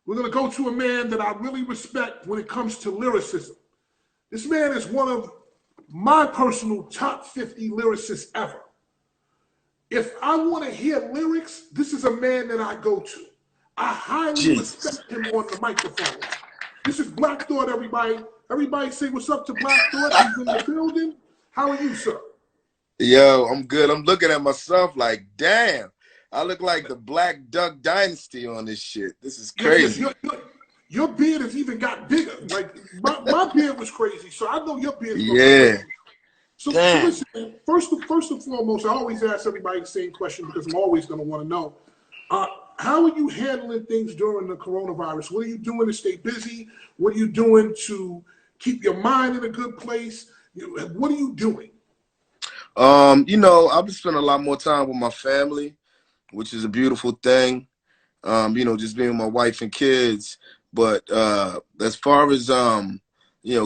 We're going to go to a man that I really respect when it comes to lyricism. This man is one of my personal top 50 lyricists ever. If I want to hear lyrics, this is a man that I go to. I highly Jesus. respect him on the microphone. This is Black Thought, everybody. Everybody say what's up to Black Thought. He's in the building. How are you, sir? Yo, I'm good. I'm looking at myself like, damn, I look like the Black Duck Dynasty on this shit. This is crazy. Your beard has even got bigger. Like, my beard was crazy, so I know your beard's going to be Yeah. crazy. So Damn. listen, first and foremost, I always ask everybody the same question because I'm always going to want to know. How are you handling things during the coronavirus? What are you doing to stay busy? What are you doing to keep your mind in a good place? What are you doing? I've been spending a lot more time with my family, which is a beautiful thing. Just being with my wife and kids. But as far as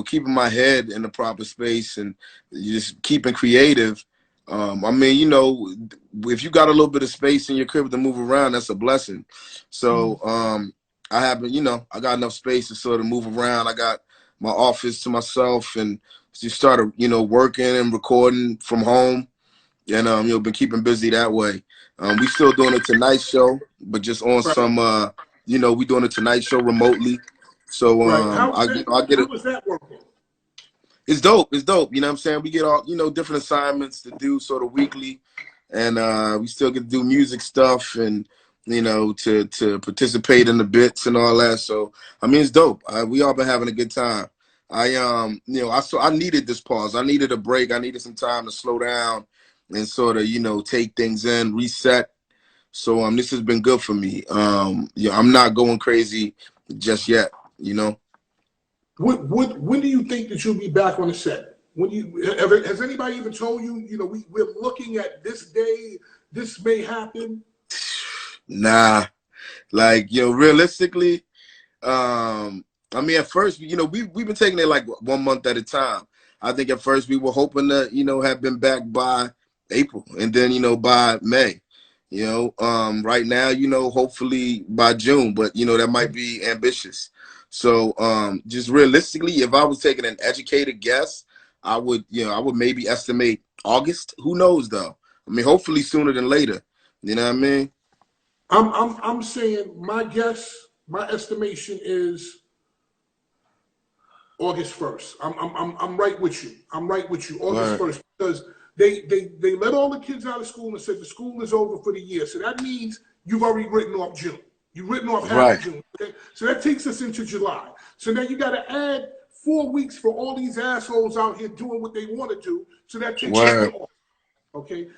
keeping my head in the proper space and just keeping creative, if you got a little bit of space in your crib to move around, that's a blessing. So I got enough space to sort of move around. I got my office to myself and just started, working and recording from home and, been keeping busy that way. We still doing a Tonight Show, but just on some, we doing a Tonight Show remotely. So How get it. was that working? It's dope. It's dope. You know what I'm saying? We get all, different assignments to do sort of weekly. And we still get to do music stuff and, to participate in the bits and all that. So, it's dope. We all been having a good time. I needed this pause. I needed a break. I needed some time to slow down and sort of, take things in, reset. So this has been good for me. I'm not going crazy just yet, When do you think that you'll be back on the set? Has anybody even told you, we're looking at this day, this may happen? Nah. Like, realistically, at first, we've been taking it like 1 month at a time. I think at first we were hoping to, have been back by April and then, by May. Right now, hopefully by June, but that might be ambitious. So just realistically, if I was taking an educated guess, I would maybe estimate August. Who knows though? Hopefully sooner than later. You know what I mean? I'm saying my estimation is August 1st. I'm right with you. August 1st, because they let all the kids out of school and said the school is over for the year. So that means you've already written off June. You've written off half of June. Okay? So that takes us into July. So now you got to add 4 weeks for all these assholes out here doing what they want to do. So that takes us to August. Okay.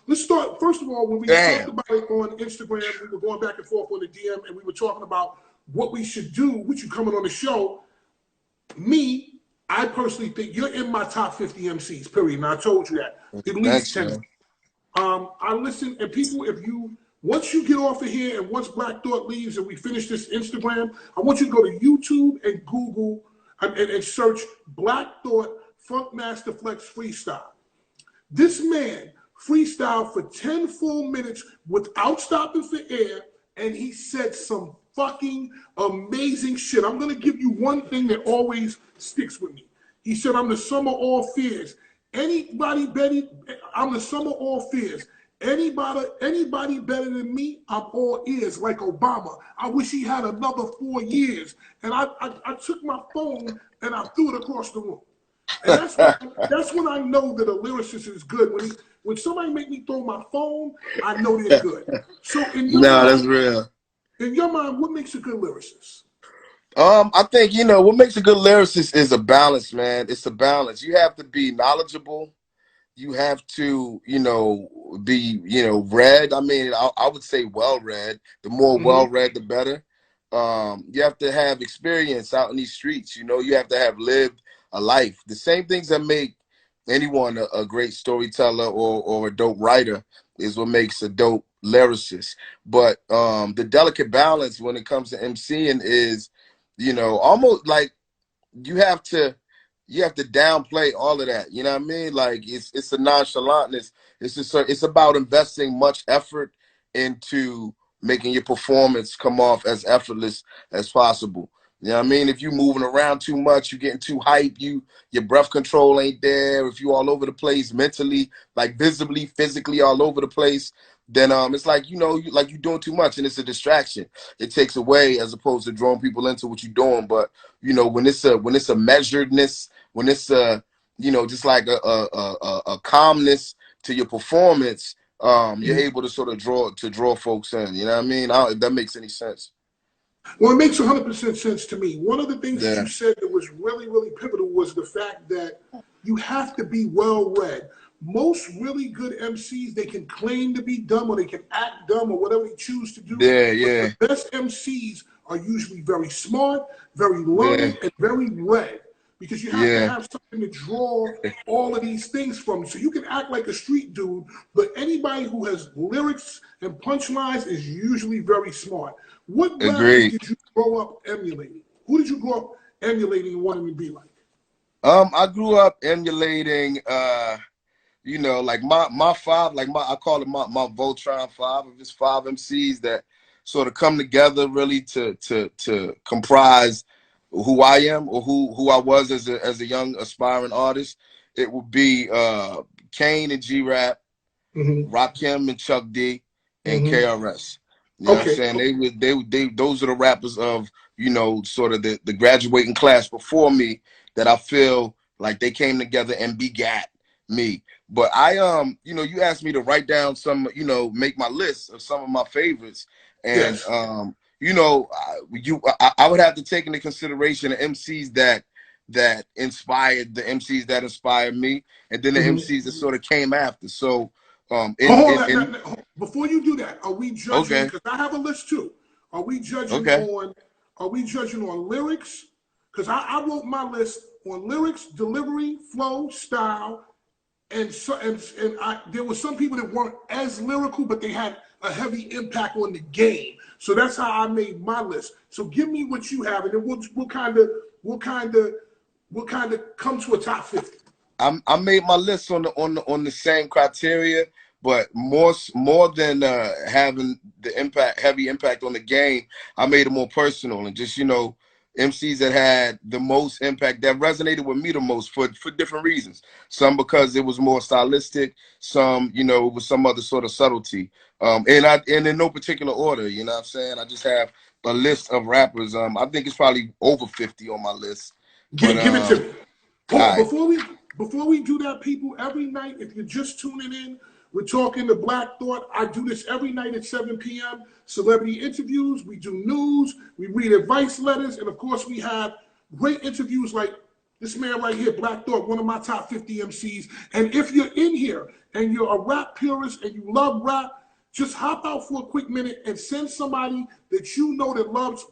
Let's start. First of all, when we talked about it on Instagram, we were going back and forth on the DM, and we were talking about what we should do with you coming on the show. I personally think you're in my top 50 MCs, period. And I told you that. At least 10. I listen, and people, once you get off of here and once Black Thought leaves and we finish this Instagram, I want you to go to YouTube and Google and search Black Thought Funk Master Flex Freestyle. This man freestyled for 10 full minutes without stopping for air, and he said some fucking amazing shit. I'm going to give you one thing that always sticks with me. He said, I'm the sum of all fears. I'm the sum of all fears. Anybody better than me, I'm all ears, like Obama. I wish he had another 4 years. And I took my phone and I threw it across the room. And that's when I know that a lyricist is good. When somebody make me throw my phone, I know they're good. So that's real. In your mind, what makes a good lyricist? I think, what makes a good lyricist is a balance, man. It's a balance. You have to be knowledgeable. You have to, be, read. I would say well-read. The more well-read, the better. You have to have experience out in these streets. You have to have lived a life. The same things that make anyone a great storyteller or a dope writer is what makes a dope lyricist. But the delicate balance when it comes to MCing is, almost like you have to downplay all of that. You know what I mean? Like it's a nonchalantness. It's about investing much effort into making your performance come off as effortless as possible. You know what I mean? If you're moving around too much, you're getting too hype, your breath control ain't there, if you all over the place mentally, like visibly, physically all over the place, then it's like, like you're doing too much and it's a distraction. It takes away as opposed to drawing people into what you're doing. But when it's a measuredness, when it's just like a calmness to your performance, you're able to sort of draw folks in. You know what I mean? If that makes any sense. Well, it makes 100% sense to me. One of the things that Yeah. you said that was really, really pivotal was the fact that you have to be well-read. Most really good MCs, they can claim to be dumb or they can act dumb or whatever they choose to do. Yeah. But the best MCs are usually very smart, very learned, Yeah. and very read. Because you have to Yeah. have something to draw all of these things from. So you can act like a street dude, but anybody who has lyrics and punchlines is usually very smart. What rappers Agreed. did you grow up emulating? Who did you grow up emulating and wanting to be like? I grew up emulating like my five, like I call it my Voltron five of his five MCs that sort of come together really to comprise who I am or who I was as a young aspiring artist. It would be Kane and G-Rap, Rakim and Chuck D, and KRS. You know what I'm saying? They those are the rappers of, sort of the graduating class before me that I feel like they came together and begat me. But you asked me to write down some, make my list of some of my favorites. And Yes. I would have to take into consideration the MCs that inspired the MCs that inspired me, and then the MCs that sort of came after. So before you do that, are we judging? Okay. Because I have a list too. Are we judging Okay. on lyrics? Because I wrote my list on lyrics, delivery, flow, style, and there were some people that weren't as lyrical, but they had a heavy impact on the game. So that's how I made my list. So give me what you have, and then we'll kind of come to a top 50. I made my list on the same criteria, but more than having the heavy impact on the game, I made it more personal and just MCs that had the most impact, that resonated with me the most for different reasons. Some because it was more stylistic, some it was some other sort of subtlety. And in no particular order, you know what I'm saying? I just have a list of rappers. I think it's probably over 50 on my list. Give it to me. Right. Before we do that, people, every night, if you're just tuning in, we're talking to Black Thought. I do this every night at 7 p.m. Celebrity interviews, we do news, we read advice letters, and of course we have great interviews like this man right here, Black Thought, one of my top 50 MCs. And if you're in here and you're a rap purist and you love rap, just hop out for a quick minute and send somebody that you know that loves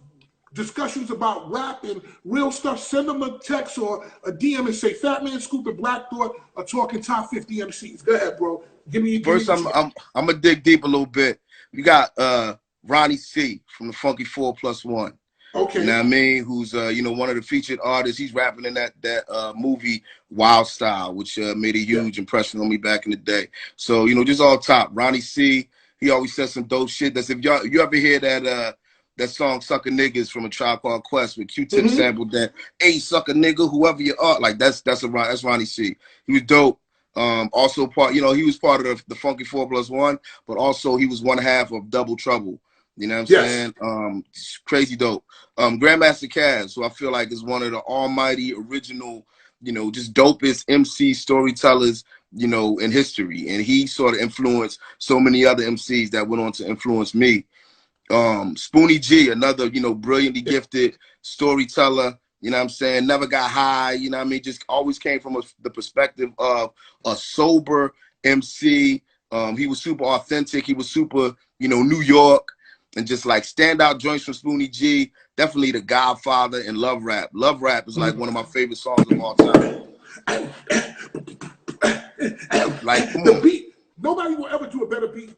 discussions about rap and real stuff. Send them a text or a DM and say Fatman Scoop and Black Thought are talking top 50 MCs. Go ahead, bro. First, I'm gonna dig deep a little bit. We got Ronnie C from the Funky 4+1. Okay. You know what I mean? Who's one of the featured artists. He's rapping in that movie Wild Style, which made a huge impression on me back in the day. So just all top. Ronnie C. He always says some dope shit. That's if you ever hear that song "Sucker Niggas" from A Tribe Called Quest with Q-Tip sampled that, "Hey, sucker nigga, whoever you are," like that's Ronnie C. He was dope. Also part, he was part of the Funky 4+1, but also he was one half of Double Trouble. You know what I'm saying? Crazy dope. Grandmaster Caz, who I feel like is one of the almighty original, just dopest MC storytellers, in history. And he sort of influenced so many other MCs that went on to influence me. Spoonie G, another, brilliantly gifted storyteller, you know what I'm saying? Never got high, you know what I mean? Just always came from the perspective of a sober MC. He was super authentic. He was super, New York, and just like standout joints from Spoonie G. Definitely the Godfather in Love Rap. Love Rap is like one of my favorite songs of all time. Like, come on. The beat, nobody will ever do a better beat.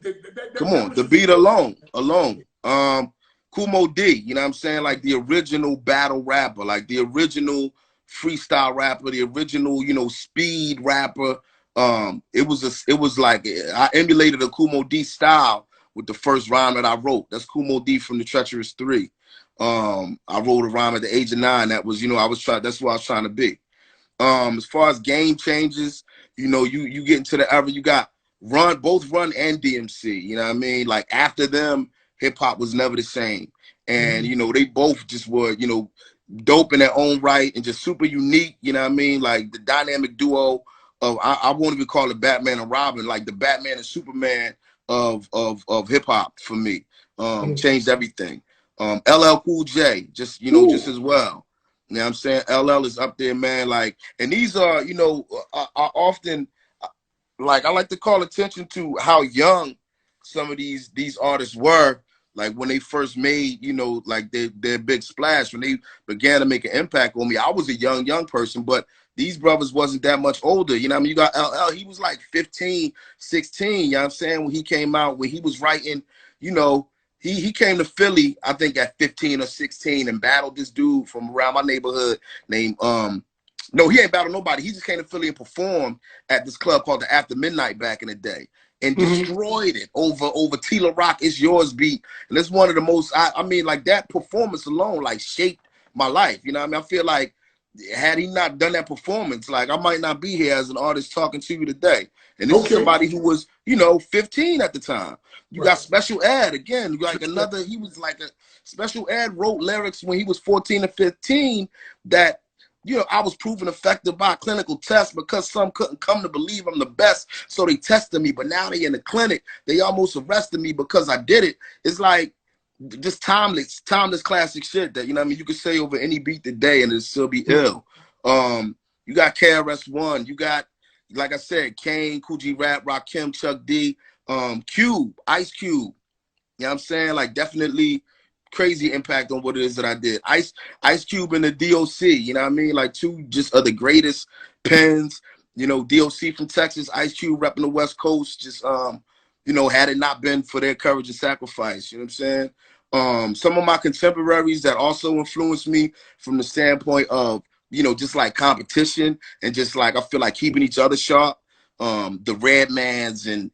Come on, the beat alone. Kumo D, you know what I'm saying? Like the original battle rapper, like the original freestyle rapper, the original, speed rapper. It was like I emulated a Kumo D style, with the first rhyme that I wrote. That's Kumo D from the Treacherous 3. I wrote a rhyme at the age of 9. That was, that's what I was trying to be. As far as game changes, you get into the era, you got both Run and DMC, you know what I mean? Like after them, hip hop was never the same. And, they both just were, dope in their own right and just super unique, you know what I mean? Like the dynamic duo of, I won't even call it Batman and Robin, like the Batman and Superman of hip hop for me. Changed everything. LL Cool J, just as well. You know what I'm saying? LL is up there, man. Like, and these are, I often, like, I like to call attention to how young some of these artists were, like when they first made, like their big splash, when they began to make an impact on me. I was a young person, but these brothers wasn't that much older. You know what I mean? You got LL, he was like 15, 16, you know what I'm saying? When he came out, when he was writing, he came to Philly, I think at 15 or 16 and battled this dude from around my neighborhood named, no, he ain't battled nobody. He just came to Philly and performed at this club called the After Midnight back in the day and destroyed it over Tila Rock, It's Yours beat. And it's one of the most, I mean, like that performance alone, like shaped my life. You know what I mean? I feel like had he not done that performance, like I might not be here as an artist talking to you today. And this is somebody who was, 15 at the time. You got Special Ed again, like another, he was like a Special Ed wrote lyrics when he was 14 or 15 that, I was proven effective by a clinical test because some couldn't come to believe I'm the best. So they tested me, but now they in the clinic, they almost arrested me because I did it. It's like just timeless classic shit that, you could say over any beat today and it'll still be ill. You got KRS-One, you got, like I said, Kane, Kool G Rap, Rakim, Chuck D, Cube, Ice Cube. You know what I'm saying? Like definitely crazy impact on what it is that I did. Ice Cube and the DOC, you know what I mean? Like two just of the greatest pens, DOC from Texas, Ice Cube repping the West Coast, just had it not been for their courage and sacrifice, you know what I'm saying? Some of my contemporaries that also influenced me from the standpoint of, just like competition and just like I feel like keeping each other sharp. The Redmans and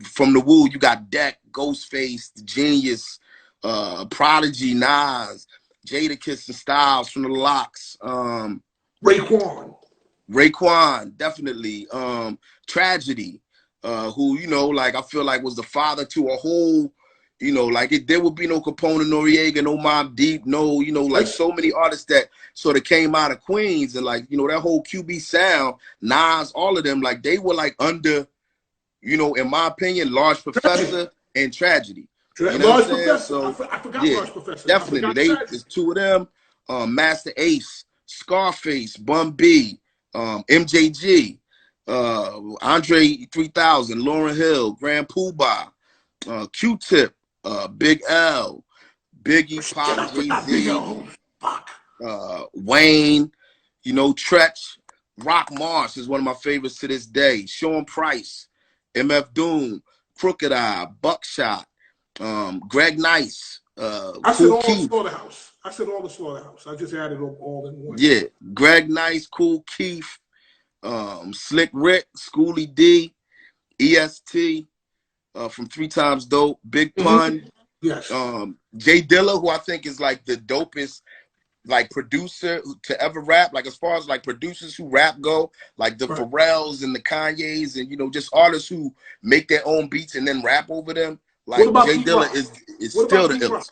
from the Wu, you got Deck, Ghostface, The Genius, Prodigy, Nas, Jadakiss and Styles from the Locks. Raekwon, definitely. Tragedy, who, like I feel like was the father to a whole, like there would be no Capone, Noriega, no Mobb Deep, no, like so many artists that sort of came out of Queens and like, that whole QB sound, Nas, all of them, like they were like under, in my opinion, Large Professor and Tragedy. You know what I'm saying? So, I forgot yeah, Large Professor. definitely. There's two of them, Master Ace, Scarface, Bun B, MJG, Andre 3000, Lauryn Hill, Grand Poobah, Q-Tip, Big L, Biggie, Pop, Jay-Z, Wayne, Tretch, Rock Mars is one of my favorites to this day. Sean Price, MF Doom, Crooked Eye, Buckshot, Greg Nice, I said all the Slaughterhouse. I just added them all in one. Yeah, Greg Nice, Kool Keith, Slick Rick, Schoolie D, EST, from 3 Times Dope, Big Pun, yes, Jay Dilla, who I think is like the dopest like producer to ever rap, like as far as like producers who rap go, like the Pharrells and the Kanyes and just artists who make their own beats and then rap over them. Like Jay Dilla is still the illest.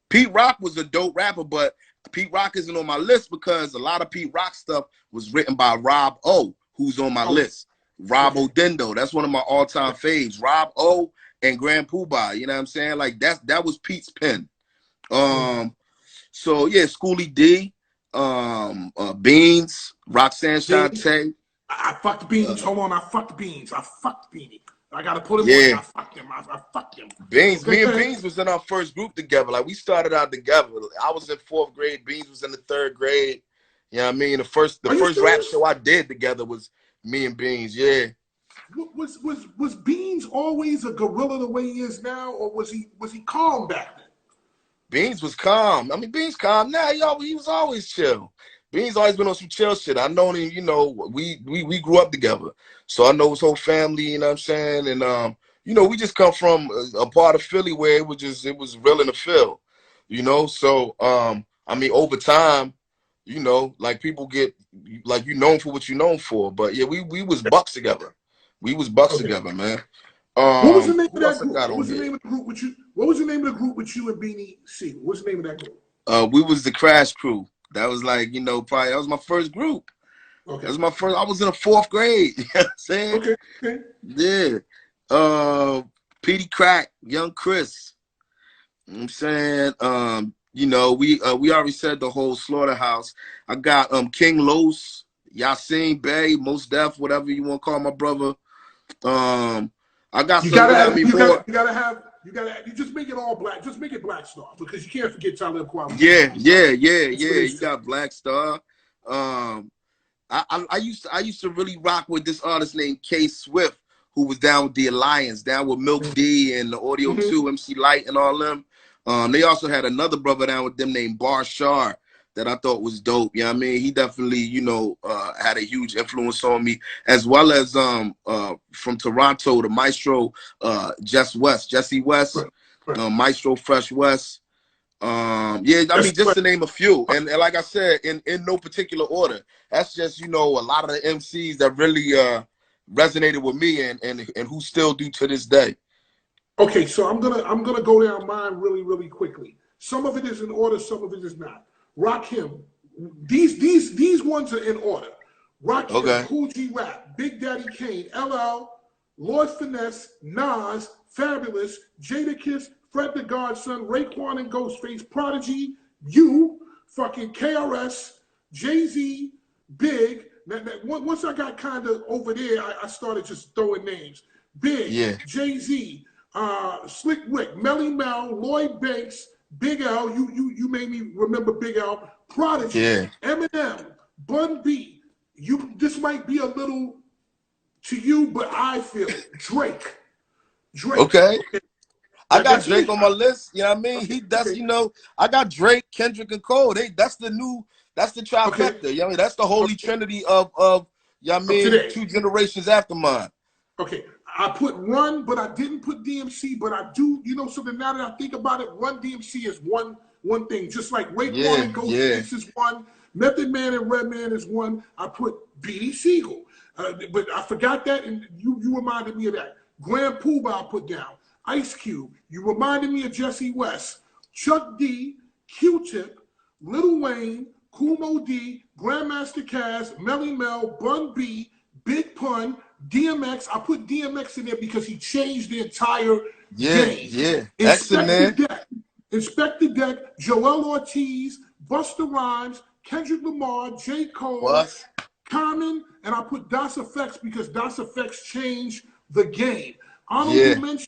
Pete Rock was a dope rapper, but Pete Rock isn't on my list because a lot of Pete Rock stuff was written by Rob O, who's on my list. Rob Odendo, that's one of my all-time faves. Rob O and Grand Poobah, you know what I'm saying? Like that was Pete's pen. So yeah, Schoolie D, Beans, Roxanne Shante. I fucked Beans. Hold on, I fucked Beans. I fucked Beanie. I gotta put him on. I fucked him. I fucked him. Beans, me and Beans was in our first group together. Like we started out together. I was in 4th grade. Beans was in the 3rd grade. You know what I mean? The first rap show I did together was me and Beans. Yeah. Was Beans always a gorilla the way he is now, or was he calm back then? Beans was calm. I mean, Beans calm now. He was always chill. Beans always been on some chill shit. I know him, we grew up together. So I know his whole family, you know what I'm saying? And you know, we just come from a part of Philly where it was real in the field, you know. So I mean, over time, you know, like people get like you known for what you known for. But yeah, we was bucks together. We was bucks Okay. together, man. What was the name of Who that else I group? got What on was the here? name of the group with you? What was the name of the group with you and Beanie C? What's the name of that group? We was the Crash Crew. That was like, you know, probably that was my first group. That Okay. was my first. I was in the 4th grade. You know what I'm saying? Okay. Okay. Yeah. Uh, Petey Crack, Young Chris. You know what I'm saying, you know, we already said the whole slaughterhouse. I got King Los, Yasin Bey, Most Def, whatever you want to call my brother. I got You some. gotta I have. mean, more. You just make it all black. Just make it Black Star because you can't forget Talib Kweli. Yeah. That's what it is You too. got Black Star. I used to really rock with this artist named K Swift, who was down with the Alliance, down with Milk D and the Audio 2, MC Light and all them. They also had another brother down with them named Bar Shar that I thought was dope. You know what I mean? He definitely, you know, had a huge influence on me, as well as from Toronto, the Maestro Jesse West, Right. Maestro Fresh West. Yeah, I mean, just to name a few, and like I said, in no particular order. That's just, you know, a lot of the MCs that really resonated with me and who still do to this day. Okay, so I'm gonna go down mine really quickly. Some of it is in order, some of it is not. Rakim, these ones are in order. Rakim, Okay. Cool G Rap, Big Daddy Kane, LL, Lord Finesse, Nas, Fabulous, Jadakiss, Fred the Godson, Raekwon and Ghostface, Prodigy, you, fucking KRS, Jay-Z, Big. Once I got kind of over there, I started just throwing names. Big, Yeah. Jay-Z, Slick Rick, Melly Mel, Lloyd Banks, Big L. You made me remember Big L. Prodigy, Yeah. Eminem, Bun B. This might be a little to you, but I feel it. Drake. Okay. I got That's Drake me. on my list. You know what I mean? Okay. You know, I got Drake, Kendrick, and Cole. That's the Okay. trifecta. You know what I mean? That's the holy trinity of you know what I Of mean, today. 2 generations after mine. Okay. I put Run, but I didn't put DMC, but I do, you know, so then now that I think about it, Run DMC is one thing. Just like Raekwon and Ghostface is one, Method Man and Redman is one. I put Beanie Siegel. But I forgot that, and you reminded me of that. Grand Poobah I put down. Ice Cube. You reminded me of Jesse West. Chuck D, Q-Tip, Lil Wayne, Kumo D, Grandmaster Caz, Melly Mel, Bun B, Big Pun, DMX. I put DMX in there because he changed the entire game. Yeah. Inspector Deck, Joel Ortiz, Busta Rhymes, Kendrick Lamar, J. Cole, What? Common, and I put Das Effects because Das Effects changed the game. Honorable Yeah. mention,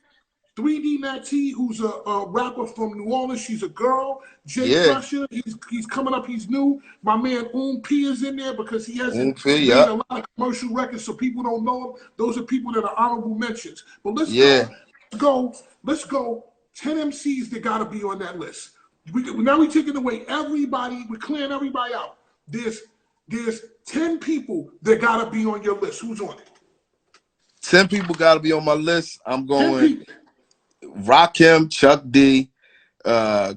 3D Natty, who's a rapper from New Orleans. She's a girl. Jay Yeah. Crusher, he's coming up. He's new. My man P is in there because he hasn't made Yeah. a lot of commercial records, so people don't know him. Those are people that are honorable mentions. But let's go. 10 MCs that got to be on that list. Now we're taking away everybody. We're clearing everybody out. There's 10 people that got to be on your list. Who's on it? 10 people got to be on my list. I'm 10 going people. Rakim, Chuck D,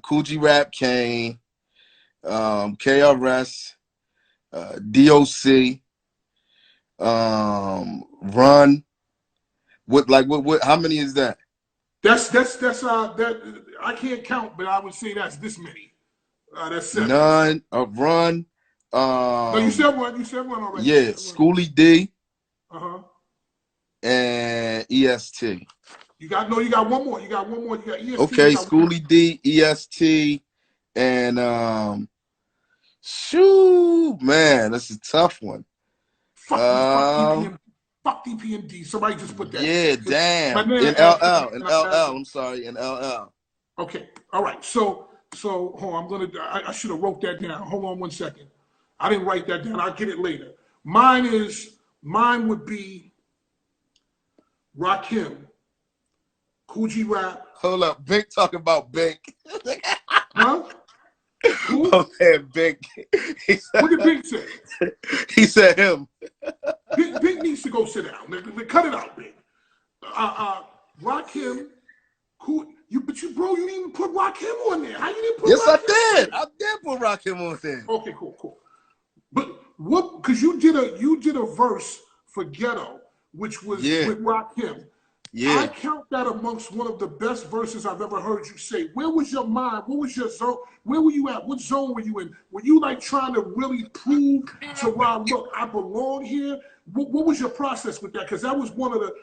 Cool G Rap, Kane, KRS, DOC, Run. What? How many is that? That's that I can't count, but I would say that's this many. That's 7. None. Run. No, you said one. You said one already. Yeah, Schoolie D. And EST. You got one more. You got EST. Okay, Schoolie D, EST, and shoot, man, that's a tough one. Fuck DPMD. Somebody just put that. Yeah, damn. In LL. I'm sorry, in LL. Okay, all right. So hold on. I should have wrote that down. Hold on one second. I didn't write that down. I'll get it later. Mine would be Rakim, Cool G Rap. Hold up, Bink talking about Bink. Huh? Who? Oh man, Bink. What did Bink say? He said him. Bink needs to go sit down. Cut it out, Bink. Rakim, who you? But you, bro, you didn't even put Rakim on there. How you didn't put? Yes, Rakim I did. I did put Rakim on there. Okay, cool. But what? Because you did a verse for Ghetto, which was with Rakim. Yeah. I count that amongst one of the best verses I've ever heard you say. Where was your mind? What was your zone? Where were you at? What zone were you in? Were you like trying to really prove to Rob, look, I belong here? What was your process with that? Because that was one of the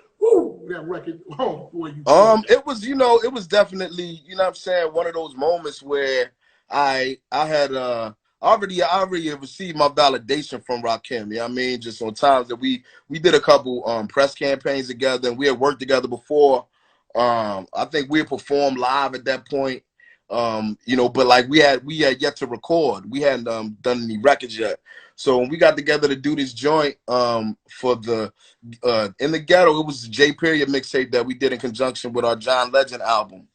that record. Oh boy, you. It was, it was definitely, what I'm saying, one of those moments where I had I already received my validation from Rakim. You know what I mean? Just on times that we did a couple press campaigns together, and we had worked together before. I think we had performed live at that point. But like we had yet to record. We hadn't done any records yet. So when we got together to do this joint for the In the Ghetto, it was the J Period mixtape that we did in conjunction with our John Legend album.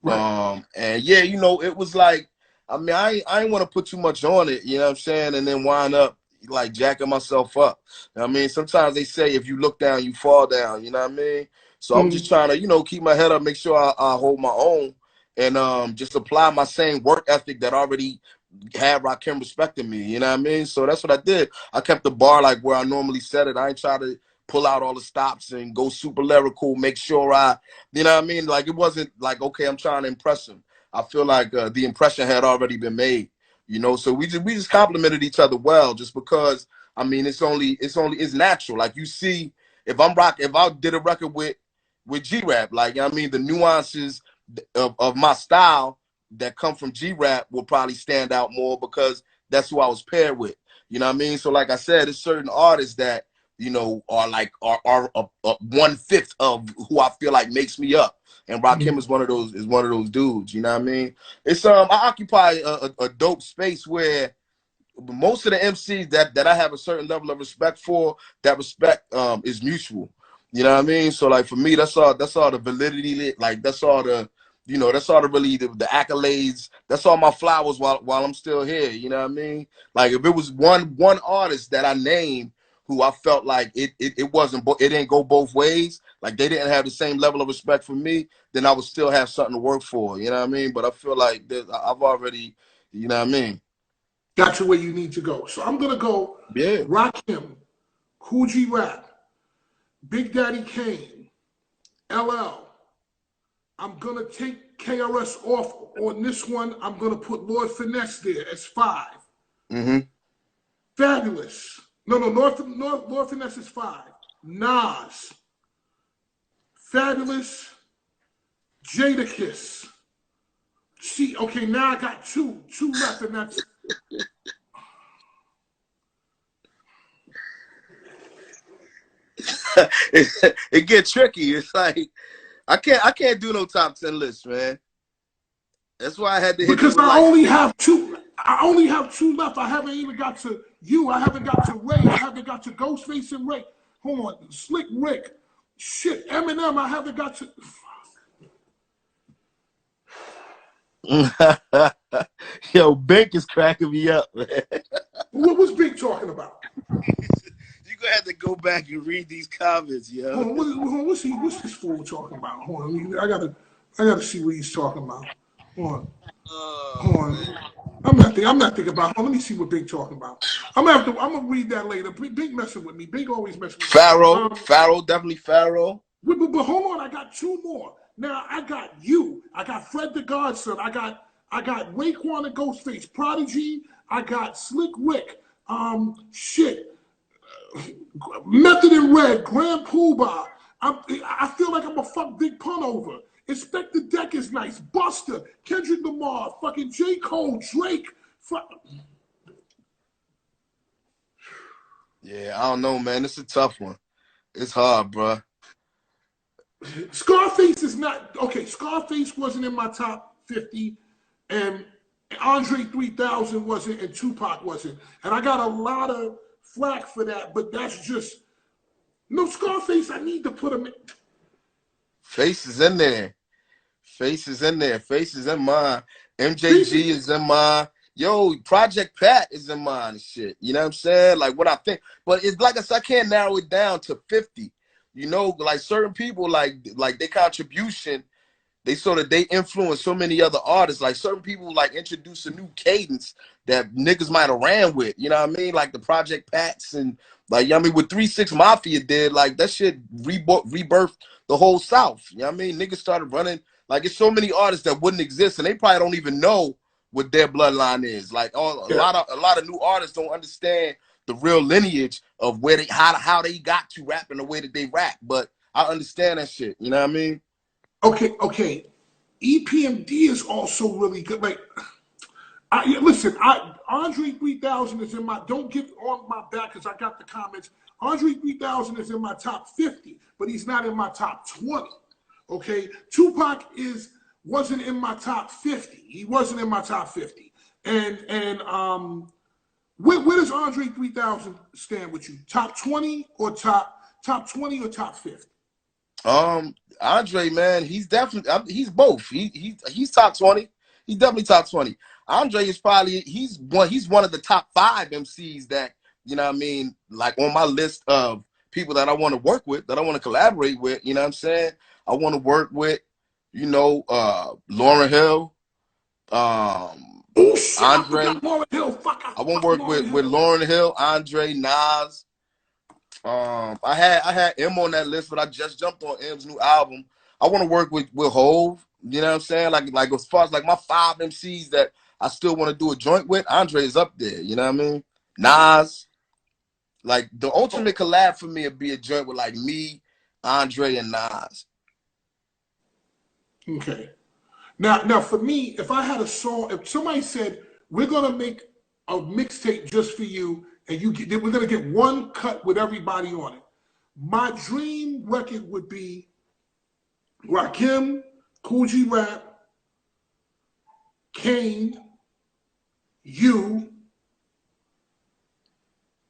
Right. And yeah, it was like, I mean, I ain't want to put too much on it, you know what I'm saying, and then wind up like jacking myself up. I mean, sometimes they say if you look down, you fall down, you know what I mean? So I'm just trying to, keep my head up, make sure I hold my own, and just apply my same work ethic that already had Rakim respecting me, you know what I mean? So that's what I did. I kept the bar like where I normally set it. I ain't try to pull out all the stops and go super lyrical, make sure you know what I mean? Like, it wasn't like, okay, I'm trying to impress him. I feel like the impression had already been made, so we just complimented each other well, just because, I mean, it's natural. Like, you see, if I did a record with G-Rap, like, I mean, the nuances of my style that come from G-Rap will probably stand out more because that's who I was paired with. You know what I mean? So like I said, there's certain artists that, are like are 1/5 of who I feel like makes me up. And Rakim is one of those dudes, you know what I mean? It's I occupy a dope space where most of the MCs that I have a certain level of respect for, that respect is mutual. You know what I mean? So like for me, that's all the validity, like that's all the that's all the accolades. That's all my flowers while I'm still here. You know what I mean? Like if it was one artist that I named who I felt like it didn't go both ways, like they didn't have the same level of respect for me, then I would still have something to work for. You know what I mean? But I feel like I've already, you know what I mean? Got you where you need to go. So I'm gonna go Rakim, Kool G Rap, Big Daddy Kane, LL. I'm going to take KRS off on this one. I'm going to put Lord Finesse there as 5. Fabulous. No, Lord Finesse is 5. Nas. Fabulous. Jadakiss. See, okay, now I got two left, and that's... it gets tricky. It's like I can't do no top 10 lists, man. That's why I had to hit because I only have two. I only have 2 left. I haven't even got to you. I haven't got to Ray. I haven't got to Ghostface and Ray. Hold on, Slick Rick. Shit, Eminem. I haven't got to. Yo, Bink is cracking me up, man. What was Bink talking about? You're gonna have to go back and read these comments, yo. Hold on, what's this fool talking about? Hold on, I gotta see what he's talking about. Hold on. I'm not thinking about. Let me see what Big talking about. I'm gonna read that later. Big messing with me. Big always messing with me. Pharaoh, definitely Pharaoh. But hold on, I got 2 more. Now I got you. I got Fred the Godson. I got Raekwon and Ghostface, Prodigy. I got Slick Rick. Method in Red, Grand Poobah. I feel like I'm a fuck Big Pun over. Inspector Deck is nice. Buster, Kendrick Lamar, fucking J. Cole, Drake. Yeah, I don't know, man. It's a tough one. It's hard, bro. Scarface is not okay. Scarface wasn't in my top 50, and Andre 3000 wasn't, and Tupac wasn't. And I got a lot of flack for that, but that's just no Scarface. I need to put him in. Face is in there. Face is in there. Face is in mine. MJG is in mine. Yo, Project Pat is in mine and shit. You know what I'm saying? Like what I think. But it's like I said, I can't narrow it down to 50. you know, like certain people, like their contribution, they influence so many other artists. Like certain people like introduce a new cadence that niggas might have ran with. You know what I mean? Like the Project Pats and like, you know what I mean, what 3-6 Mafia did, like that shit rebirthed the whole South. You know what I mean? Niggas started running. Like it's so many artists that wouldn't exist, and they probably don't even know what their bloodline is. Like a lot of new artists don't understand the real lineage of where they how they got to rapping the way that they rap. But I understand that shit. You know what I mean? Okay. EPMD is also really good. Like, listen, Andre 3000 is in my. Don't get on my back because I got the comments. Andre 3000 is in my top 50, but he's not in my top 20. Okay, Tupac wasn't in my top 50. He wasn't in my top 50. And where does Andre 3000 stand with you? Top 20 or top 20 or top 50? Andre, man, he's definitely he's both. He's top 20. He's definitely top 20. Andre is probably he's one of the top 5 MCs that, you know what I mean, like on my list of people that I want to work with, that I want to collaborate with, you know what I'm saying? I want to work with, you know, Lauryn Hill, Oh shit, Andre. I Lauryn Hill. Fuck, I want to work with Lauryn Hill, Andre, Nas. I had M on that list, but I just jumped on M's new album. I want to work with Hove. You know what I'm saying? Like as far as like my 5 MCs that I still want to do a joint with, Andre is up there. You know what I mean? Nas. Like the ultimate collab for me would be a joint with like me, Andre, and Nas. Okay. Now for me, if I had a song, if somebody said we're gonna make a mixtape just for you, and we're gonna get one cut with everybody on it, my dream record would be Rakim, Kool G Rap, Kane, you,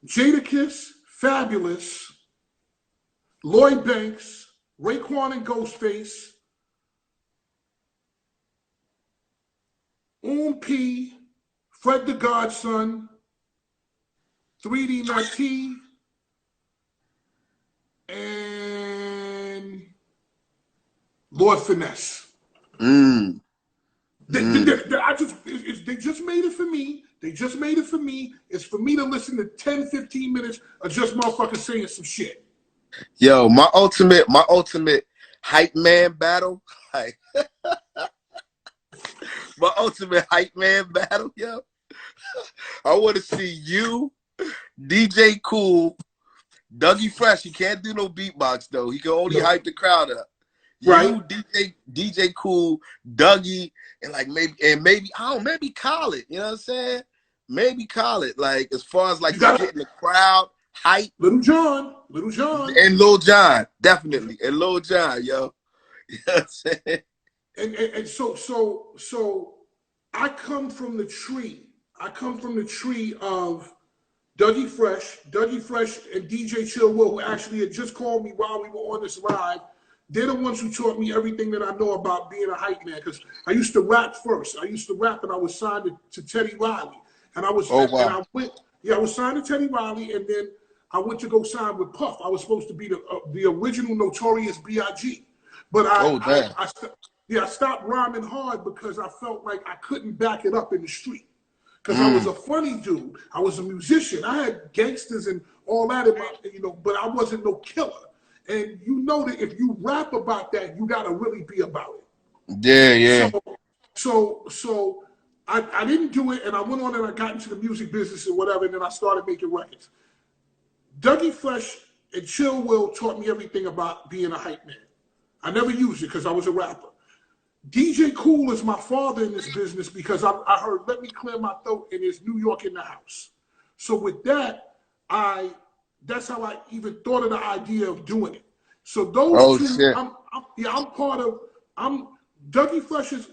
Jadakiss, Fabulous, Lloyd Banks, Raekwon and Ghostface, P, Fred the Godson, 3D Nutty, and Lord Finesse. They just made it for me. They just made it for me. It's for me to listen to 10, 15 minutes of just motherfuckers saying some shit. Yo, my ultimate hype man battle. Like, my ultimate hype man battle, yo. I want to see you, DJ Cool, Dougie Fresh. He can't do no beatbox though. He can only hype the crowd up. Right. You, DJ Cool, Dougie, and like maybe Khaled. You know what I'm saying? Maybe Khaled. Like as far as like getting the crowd hype. Little John, and Lil Jon, definitely, and Lil Jon, yo. You know what I'm saying? And so I come from the tree. I come from the tree of Dougie Fresh and DJ Chill Will, who actually had just called me while we were on this live. They're the ones who taught me everything that I know about being a hype man. Because I used to rap first. I used to rap, and I was signed to Teddy Riley. And I was, and I was signed to Teddy Riley, and then I went to go sign with Puff. I was supposed to be the original Notorious B.I.G. But I stopped rhyming hard because I felt like I couldn't back it up in the street. Because I was a funny dude. I was a musician. I had gangsters and all that in my, but I wasn't no killer. And you know that if you rap about that, you gotta really be about it. Yeah. So I didn't do it, and I went on and I got into the music business and whatever, and then I started making records. Dougie Fresh and Chill Will taught me everything about being a hype man. I never used it because I was a rapper. DJ Cool is my father in this business because I heard "Let Me Clear My Throat" and there's New York in the house. So with that, that's how I even thought of the idea of doing it. So those two, shit. I'm part of. I'm Dougie Fresh's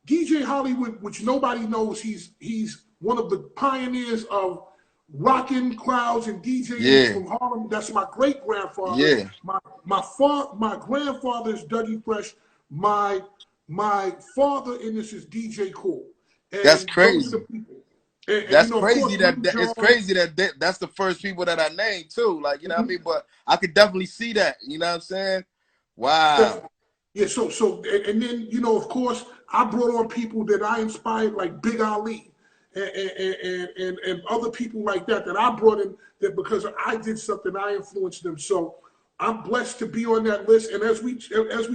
DJ Hollywood, which nobody knows. He's one of the pioneers of rocking crowds and DJing from Harlem. That's my great grandfather. Yeah. My grandfather is Dougie Fresh. My father in this is DJ Cool. And that's crazy. Those are the people. And you That's know, of course, crazy. Little It's John. crazy that's the first people that I named too. Like, you know what I mean? But I could definitely see that. You know what I'm saying? Wow. Yeah, and then, you know, of course, I brought on people that I inspired, like Big Ali and other people like that I brought in, that because I did something, I influenced them. So I'm blessed to be on that list. And as we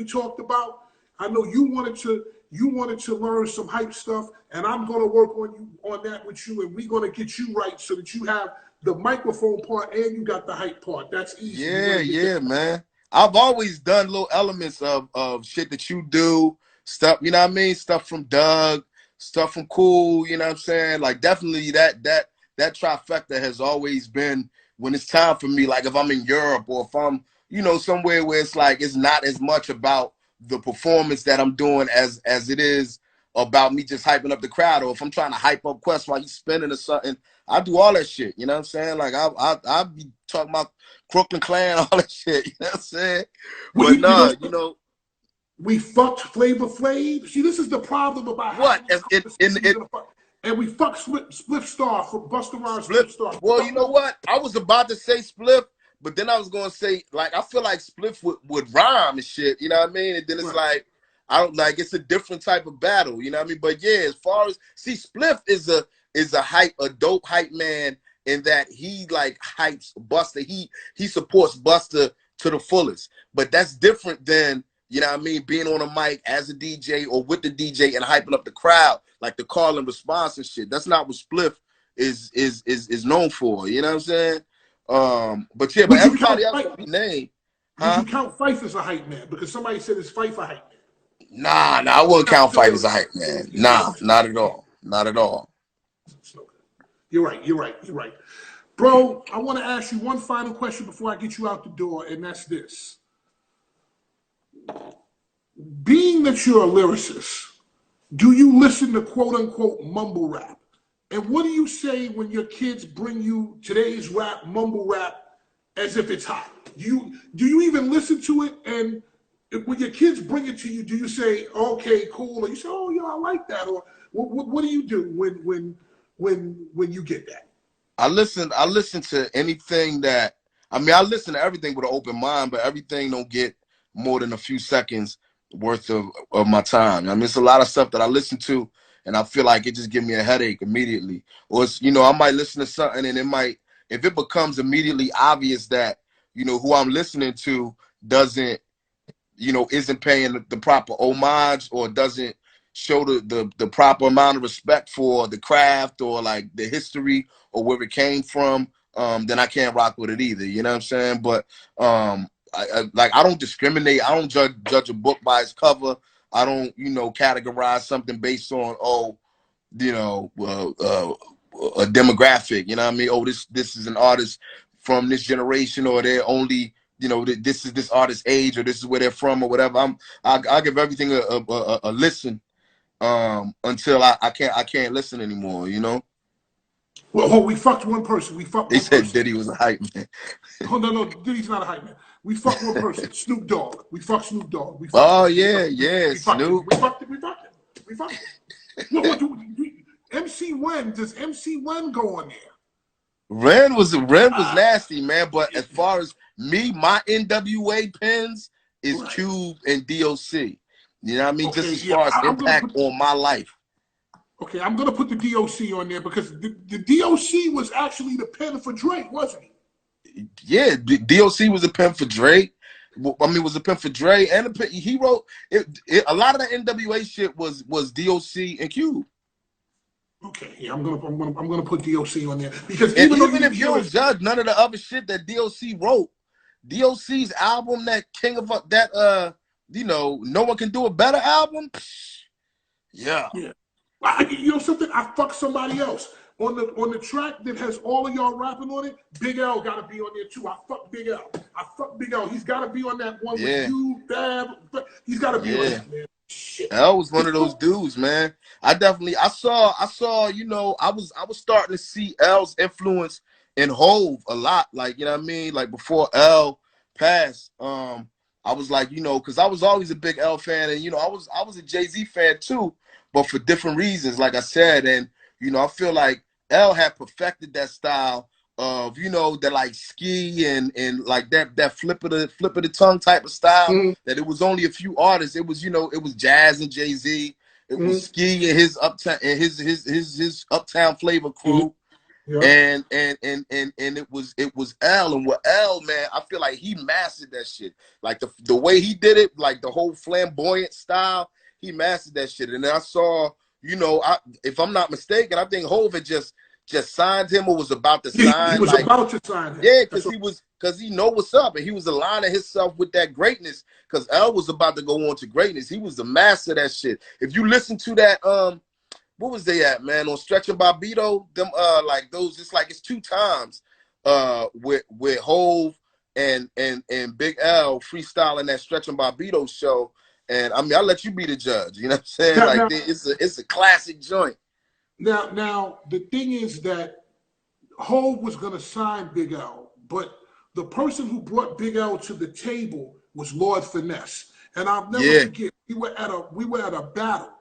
talked about, I know you wanted to learn some hype stuff, and I'm going to work on that with you, and we're going to get you right so that you have the microphone part and you got the hype part. That's easy. We're Yeah, going to get yeah, that. man. I've always done little elements of shit that you do, stuff, you know what I mean? Stuff from Doug, stuff from Cool, you know what I'm saying? Like definitely that trifecta has always been when it's time for me, like if I'm in Europe or if I'm, you know, somewhere where it's like it's not as much about the performance that I'm doing as it is about me just hyping up the crowd, or if I'm trying to hype up Quest while he's spinning or something. I do all that shit, you know what I'm saying? Like I be talking about Crooklyn Clan, all that shit, you know what I'm saying? Well, But you know, nah, you know we fucked Flavor Flav. See, this is the problem about what? having these conversations It in a fuck. And we fucked Spliff Star for Busta Rhymes Spliff. Spliff Star. Well, you know what? I was about to say Spliff, but then I was gonna say, like, I feel like Spliff would rhyme and shit, you know what I mean? And then it's Right. like I don't like it's a different type of battle, you know what I mean? But yeah, as far as see, Spliff is a dope hype man in that he like hypes Busta. He supports Busta to the fullest. But that's different than, you know what I mean, being on a mic as a DJ or with the DJ and hyping up the crowd, like the call and response and shit. That's not what Spliff is known for. You know what I'm saying? But yeah, but Would you count everybody else Fife? that we named, Would huh? you count Fife as a hype man? Because somebody said it's Fife a hype man. Nah, I wouldn't Not count Fife necessarily. as a hype man. Yeah, Nah, okay. not at all. Not at all. You're right. You're right. You're right. Bro, I want to ask you one final question before I get you out the door, and that's this. Being that you're a lyricist, do you listen to quote unquote mumble rap? And what do you say when your kids bring you today's rap, mumble rap, as if it's hot? Do you even listen to it? And when your kids bring it to you, do you say, okay, cool, or you say, oh yeah, I like that? Or what do you do when you get that? I listen to anything that I listen to everything with an open mind, but everything don't get more than a few seconds worth of my time. I mean, it's a lot of stuff that I listen to and I feel like it just gives me a headache immediately. Or it's, you know, I might listen to something and it might, if it becomes immediately obvious that, you know, who I'm listening to doesn't, you know, isn't paying the proper homage or doesn't show the proper amount of respect for the craft or like the history or where it came from, then I can't rock with it either. You know what I'm saying? But I don't discriminate. I don't judge a book by its cover. I don't, you know, categorize something based on you know, a demographic. You know what I mean? Oh, this is an artist from this generation, or they're only, you know, this is this artist's age, or this is where they're from, or whatever. I give everything a listen until I can't listen anymore. You know. Well, oh, we fucked one person. We fucked They one said person. Diddy was a hype man. Oh no, Diddy's not a hype man. We fucked one person. Snoop Dogg. We fucked Snoop Dogg. We fucked Oh him. yeah, yeah, We fucked him. Snoop. We fucked him. We fucked him. We fucked him. What do MC Wen? Does MC Wen go on there? Ren was nasty, man. But as far as me, my NWA pins is Right. Cube and DOC. You know what I mean? Okay, Just as yeah, far as I'm gonna impact put. on my life. Okay, I'm gonna put the DOC on there because the DOC was actually the pen for Drake, wasn't he? Yeah, DOC was a pen for Drake. I mean, was a pen for Dre, and he wrote a lot of that NWA shit was DOC and Cube. Okay, yeah, I'm gonna put DOC on there because And even though you even if didn't you kill don't it, judge none of the other shit that DOC wrote, DOC's album, that King of that you know, No One Can Do a Better album. Yeah. yeah. You know something? I fucked somebody else on the track that has all of y'all rapping on it. Big L got to be on there too. I fucked Big L. I fucked Big L. He's got to be on that one with you, Bab. He's got to be on that, man. Shit. L was one of those dudes, man. I saw, you know, I was starting to see L's influence in Hove a lot. Like, you know what I mean? Like before L passed, I was like, you know, because I was always a big L fan, and you know, I was a Jay-Z fan too, but for different reasons, like I said. And you know, I feel like L had perfected that style of, you know, the like ski and like that flip of the tongue type of style. Mm-hmm. That it was only a few artists. It was, you know, it was Jazz and Jay-Z. It was Ski and his uptown and his uptown flavor crew. Yeah. And it was L, and with L, man, I feel like he mastered that shit. Like the way he did it, like the whole flamboyant style, he mastered that shit. And then I saw, you know, if I'm not mistaken, I think Hov had just signed him or was about to sign. He was like, about to sign him. Yeah, because he know what's up, and he was aligning himself with that greatness. Because L was about to go on to greatness. He was the master of that shit. If you listen to that, what was they at, man? On Stretch and Bobbito, them like those, it's like it's 2 times with Hov and Big L freestyling that Stretch and Bobbito show. And I mean, I'll let you be the judge. You know what I'm saying? Like it's a classic joint. Now the thing is that Hov was gonna sign Big L, but the person who brought Big L to the table was Lord Finesse. And I'll never forget, we were at a battle.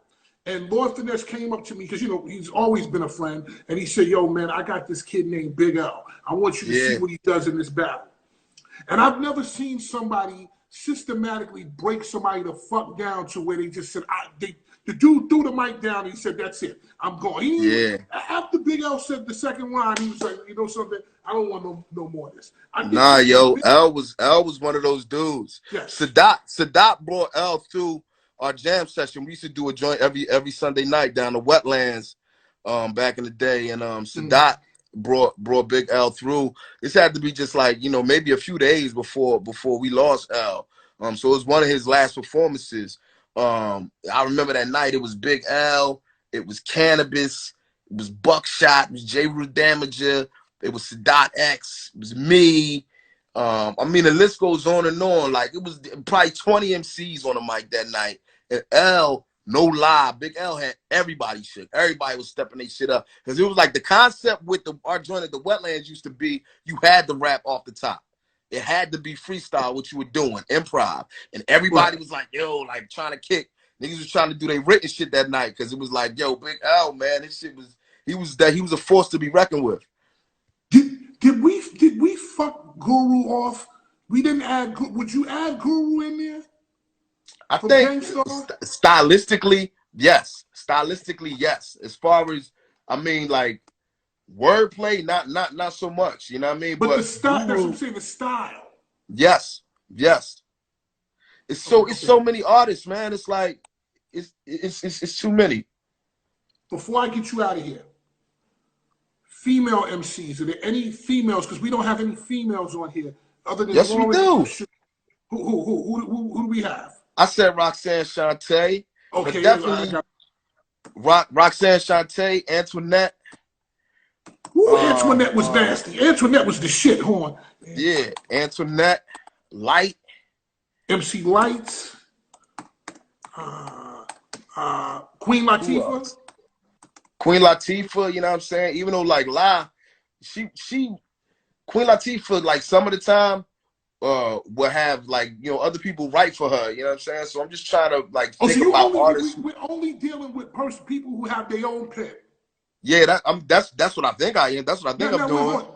And Lord Finesse came up to me because, you know, he's always been a friend. And he said, yo, man, I got this kid named Big L. I want you to see what he does in this battle. And I've never seen somebody systematically break somebody the fuck down to where they just said, the dude threw the mic down and he said, that's it. I'm going. After Big L said the second line, he was like, you know something? I don't want no more of this. Nah, yo, L was one of those dudes. Yes. Sadat brought L through our jam session. We used to do a joint every Sunday night down the wetlands back in the day. And Sadat brought Big L through. This had to be just like, you know, maybe a few days before we lost L. So it was one of his last performances. I remember that night it was Big L, it was Cannabis, it was Buckshot, it was J. Rue Damager, it was Sadat X, it was me. I mean, the list goes on and on. Like, it was probably 20 MCs on the mic that night. And L, no lie, Big L had everybody shit. Everybody was stepping their shit up. Because it was like the concept with our joint at the Wetlands used to be you had to rap off the top. It had to be freestyle, what you were doing, improv. And everybody was like, yo, like trying to kick. Niggas was trying to do their written shit that night because it was like, yo, Big L, man, this shit was, he was a force to be reckoned with. Did we fuck Guru off? We didn't add. Would you add Guru in there? I think stylistically, yes. Stylistically, yes. As far as, I mean, like wordplay, not so much. You know what I mean? But the style. That's what I'm saying. The style. Yes. It's so many artists, man. It's like it's too many. Before I get you out of here, female MCs. Are there any females? Because we don't have any females on here other than yes, we do. Who do we have? I said Roxanne Shante. Okay, definitely Roxanne Shante, Antoinette. Ooh, Antoinette was nasty. Antoinette was the shit horn. Yeah, Antoinette, Light, MC Lights, Queen Latifah. Queen Latifah, you know what I'm saying? Even though like she Queen Latifah, like some of the time, will have like, you know, other people write for her, you know what I'm saying? So I'm just trying to like think about artists. We're only dealing with people who have their own pen. Yeah, that's what I think I am. That's what I think I'm doing. Wait.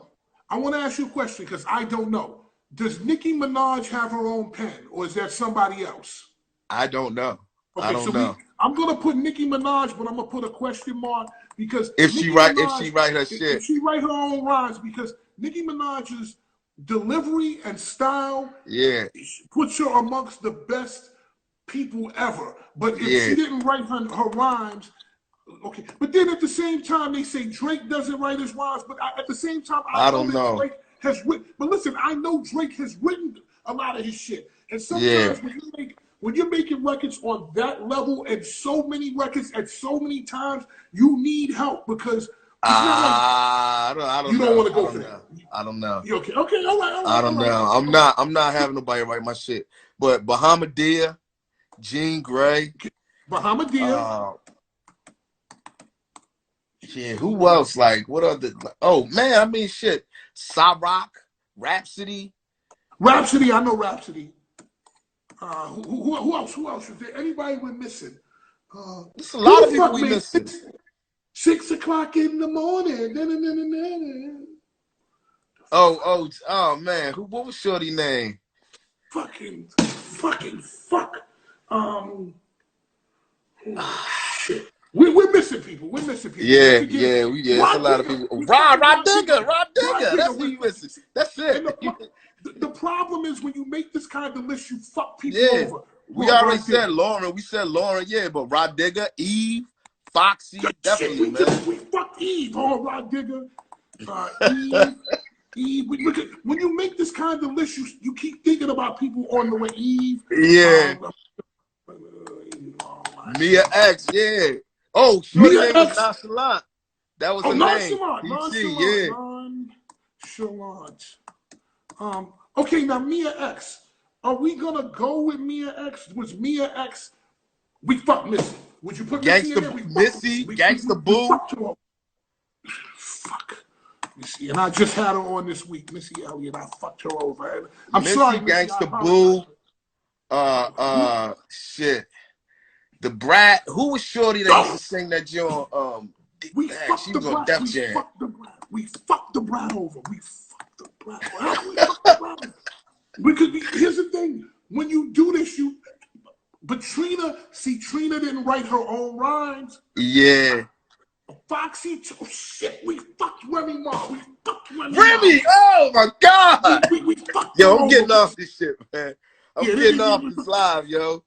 I want to ask you a question because I don't know. Does Nicki Minaj have her own pen, or is that somebody else? I don't know. Okay, I don't know. I'm gonna put Nicki Minaj, but I'm gonna put a question mark because if she write her shit, if she write her own rhymes, because Nicki Minaj's delivery and style, puts her amongst the best people ever. But if she didn't write her rhymes, okay. But then at the same time, they say Drake doesn't write his rhymes. But at the same time, I don't know. Drake has written. But listen, I know Drake has written a lot of his shit. And sometimes when you're making records on that level and so many records at so many times, you need help because I don't you know. don't want to go for that. I don't know. You okay? Okay, all right. I don't know. I'm not having nobody write my shit. But Bahamadia, Jean Grey, Bahamadia. Yeah, who else? Like, what other? Oh man, I mean, shit. Cyrock, Rhapsody. I know Rhapsody. Who else? Is there anybody we're missing? There's a lot of people we missing. 6 o'clock in the morning. Oh man, what was Shorty name? Fucking fuck. Shit. We're missing people. Yeah. It's a lot of people. Rob Digger. That's who you missing. That's it. The problem is when you make this kind of list, you fuck people over. We already said Lauren. We said Lauren, but Rod Digger, Eve, Foxy, definitely, man. We fucked Eve, Rod Digger. Eve. When you make this kind of list, you keep thinking about people on the way. Eve. Yeah. Mia X, yeah. Oh, shorty name was Nonchalant. That was her name. Nonchalant. Okay, now Mia X. Are we gonna go with Mia X? Was Mia X? We fucked Missy. Would you put Missy in there? Missy, Gangsta Boo. Fuck. Missy, and I just had her on this week, Missy Elliott. I fucked her over. I'm Missy, sorry, Gangsta Boo. Shit. The Brat. Who was Shorty that used to sing that joint? She was on Def Jam. We fucked the Brat over. Here's the thing. When you do this, but Trina didn't write her own rhymes. Yeah. Foxy, shit, we fucked Remy Ma. Remy, oh my God. We fucked yo, I'm getting off this shit, man. I'm getting off this live, yo.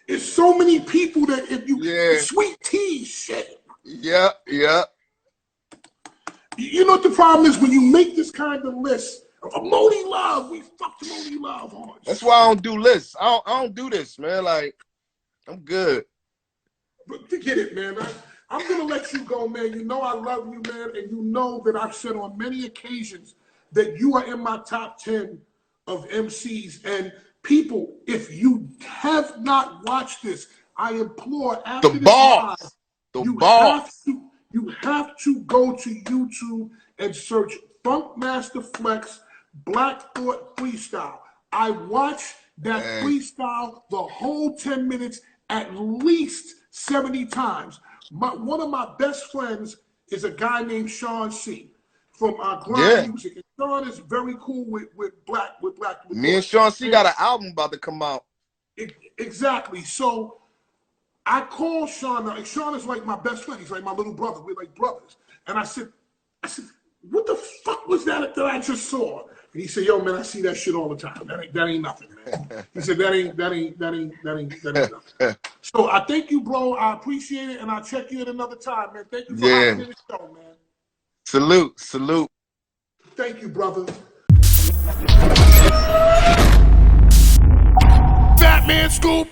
It's so many people that if you Sweet Tea shit. Yeah. You know what the problem is when you make this kind of list of Modi Love, we fucked Modi Love hard. That's why I don't do lists. I don't do this, man. Like, I'm good. But forget it, man. I'm gonna let you go, man. You know I love you, man, and you know that I've said on many occasions that you are in my top 10 of MCs. And people, if you have not watched this, I implore after this live, you have to go to YouTube and search Funkmaster Flex Black Thought Freestyle. I watched that freestyle the whole 10 minutes at least 70 times. One of my best friends is a guy named Sean C. from Grind Music. And Sean is very cool with Black. Me and Sean C got an album about to come out. Exactly. So I called Sean. And Sean is like my best friend. He's like my little brother. We're like brothers. And I said, what the fuck was that I just saw? And he said, yo, man, I see that shit all the time. That ain't nothing, man. He said, that ain't nothing. So I thank you, bro. I appreciate it, and I'll check you at another time, man. Thank you for having me on the show, man. Salute. Thank you, brother. Fatman Scoop.